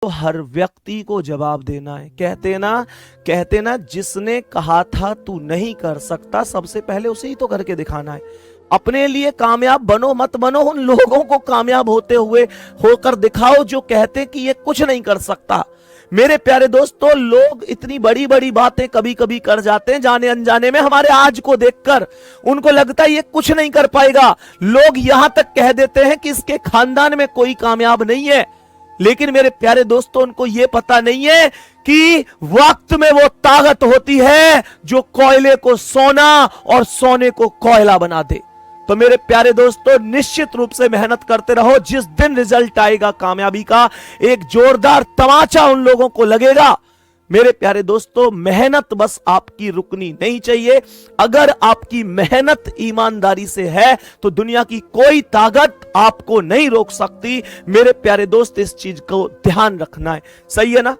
तो हर व्यक्ति को जवाब देना है। कहते ना जिसने कहा था तू नहीं कर सकता, सबसे पहले उसे ही तो करके दिखाना है। अपने लिए कामयाब बनो मत बनो, उन लोगों को कामयाब होते हुए होकर दिखाओ जो कहते कि ये कुछ नहीं कर सकता। मेरे प्यारे दोस्तों, लोग इतनी बड़ी बड़ी बातें कभी कभी कर जाते हैं जाने अनजाने में। हमारे आज को देखकर उनको लगता है ये कुछ नहीं कर पाएगा। लोग यहां तक कह देते हैं कि इसके खानदान में कोई कामयाब नहीं है। लेकिन मेरे प्यारे दोस्तों, उनको यह पता नहीं है कि वक्त में वो ताकत होती है जो कोयले को सोना और सोने को कोयला बना दे। तो मेरे प्यारे दोस्तों, निश्चित रूप से मेहनत करते रहो। जिस दिन रिजल्ट आएगा कामयाबी का, एक जोरदार तमाचा उन लोगों को लगेगा। मेरे प्यारे दोस्तों, मेहनत बस आपकी रुकनी नहीं चाहिए। अगर आपकी मेहनत ईमानदारी से है तो दुनिया की कोई ताकत आपको नहीं रोक सकती। मेरे प्यारे दोस्त, इस चीज को ध्यान रखना है। सही है ना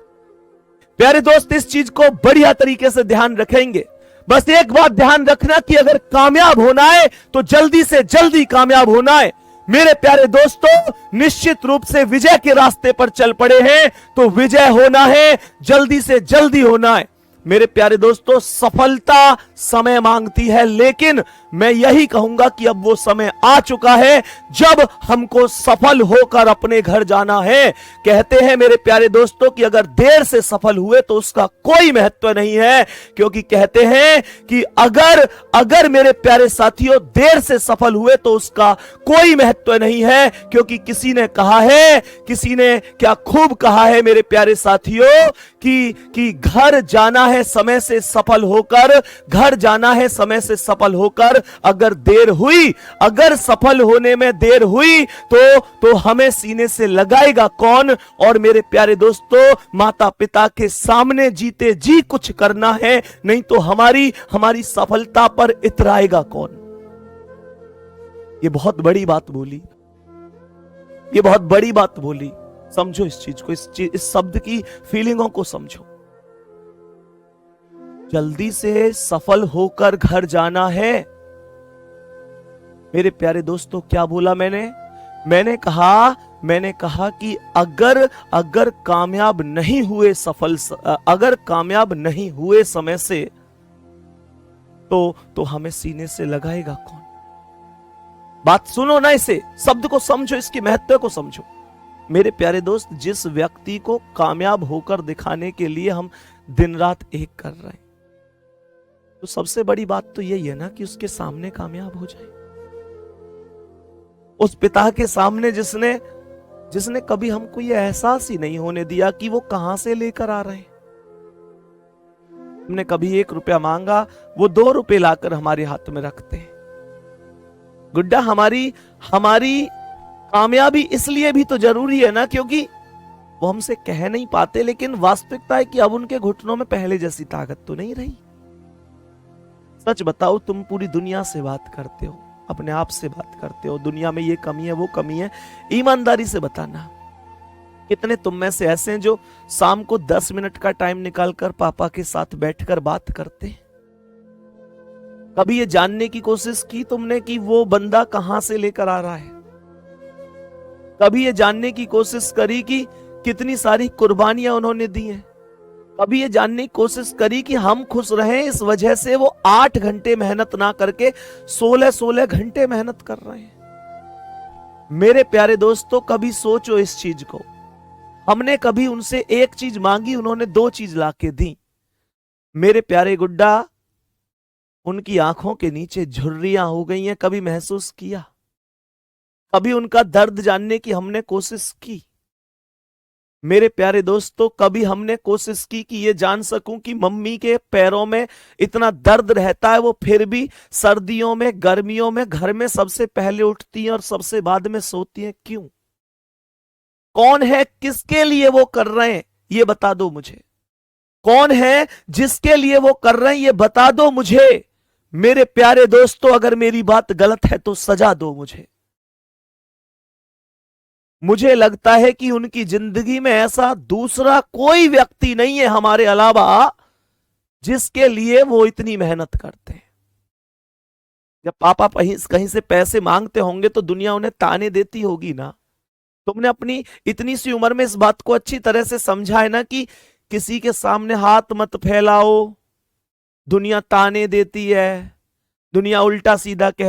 प्यारे दोस्त? इस चीज को बढ़िया तरीके से ध्यान रखेंगे। बस एक बात ध्यान रखना कि अगर कामयाब होना है तो जल्दी से जल्दी कामयाब होना है। मेरे प्यारे दोस्तों, निश्चित रूप से विजय के रास्ते पर चल पड़े हैं तो विजय होना है, जल्दी से जल्दी होना है। मेरे प्यारे दोस्तों, सफलता समय मांगती है, लेकिन मैं यही कहूंगा कि अब वो समय आ चुका है जब हमको सफल होकर अपने घर जाना है। कहते हैं मेरे प्यारे दोस्तों कि अगर देर से सफल हुए तो उसका कोई महत्व नहीं है, क्योंकि कहते हैं कि अगर मेरे प्यारे साथियों देर से सफल हुए तो उसका कोई महत्व नहीं है, क्योंकि किसी ने कहा है, किसी ने क्या खूब कहा है मेरे प्यारे साथियों कि घर जाना है समय से सफल होकर, घर जाना है समय से सफल होकर। अगर देर हुई, अगर सफल होने में देर हुई तो हमें सीने से लगाएगा कौन? और मेरे प्यारे दोस्तों, माता पिता के सामने जीते जी कुछ करना है, नहीं तो हमारी सफलता पर इतराएगा कौन? ये बहुत बड़ी बात बोली, ये बहुत बड़ी बात बोली। समझो इस चीज को, इस शब्द की फीलिंगों को समझो। जल्दी से सफल होकर घर जाना है। मेरे प्यारे दोस्तों, क्या बोला मैंने कहा कि अगर कामयाब नहीं हुए अगर कामयाब नहीं हुए समय से तो हमें सीने से लगाएगा कौन? बात सुनो ना, इसे शब्द को समझो, इसके महत्व को समझो। मेरे प्यारे दोस्त, जिस व्यक्ति को कामयाब होकर दिखाने के लिए हम दिन रात एक कर रहे हैं, तो सबसे बड़ी बात तो यही है ना कि उसके सामने कामयाब हो जाए। उस पिता के सामने जिसने कभी हमको यह एहसास ही नहीं होने दिया कि वो कहां से लेकर आ रहे हैं। हमने कभी 1 रुपया मांगा, वो 2 रुपए लाकर हमारे हाथ में रखते हैं। गुड्डा, हमारी कामयाबी इसलिए भी तो जरूरी है ना, क्योंकि वो हमसे कह नहीं पाते, लेकिन वास्तविकता है कि अब उनके घुटनों में पहले जैसी ताकत तो नहीं रही। सच बताओ, तुम पूरी दुनिया से बात करते हो, अपने आप से बात करते हो, दुनिया में ये कमी है वो कमी है। ईमानदारी से बताना, कितने तुम में से ऐसे हैं जो शाम को 10 मिनट का टाइम निकालकर पापा के साथ बैठकर बात करते हैं? कभी ये जानने की कोशिश की तुमने कि वो बंदा कहां से लेकर आ रहा है? कभी ये जानने की कोशिश करी कि कितनी सारी कुर्बानियां उन्होंने दी हैं? कभी ये जानने की कोशिश करी कि हम खुश रहें इस वजह से वो 8 घंटे मेहनत ना करके 16 घंटे मेहनत कर रहे हैं? मेरे प्यारे दोस्तों, कभी सोचो इस चीज को। हमने कभी उनसे एक चीज मांगी, उन्होंने 2 चीज लाके दी। मेरे प्यारे गुड्डा, उनकी आंखों के नीचे झुर्रियां हो गई हैं। कभी महसूस किया? कभी उनका दर्द जानने की हमने कोशिश की? मेरे प्यारे दोस्तों, कभी हमने कोशिश की कि ये जान सकूं कि मम्मी के पैरों में इतना दर्द रहता है, वो फिर भी सर्दियों में गर्मियों में घर में सबसे पहले उठती हैं और सबसे बाद में सोती हैं? क्यों? कौन है, किसके लिए वो कर रहे हैं, ये बता दो मुझे। कौन है जिसके लिए वो कर रहे हैं, ये बता दो मुझे। मेरे प्यारे दोस्तों, अगर मेरी बात गलत है तो सजा दो मुझे लगता है कि उनकी जिंदगी में ऐसा दूसरा कोई व्यक्ति नहीं है हमारे अलावा जिसके लिए वो इतनी मेहनत करते हैं। जब पापा कहीं से पैसे मांगते होंगे तो दुनिया उन्हें ताने देती होगी ना, तुमने अपनी इतनी सी उम्र में इस बात को अच्छी तरह से समझा है ना कि किसी के सामने हाथ मत फैलाओ, दुनिया ताने देती है, दुनिया उल्टा सीधा कहती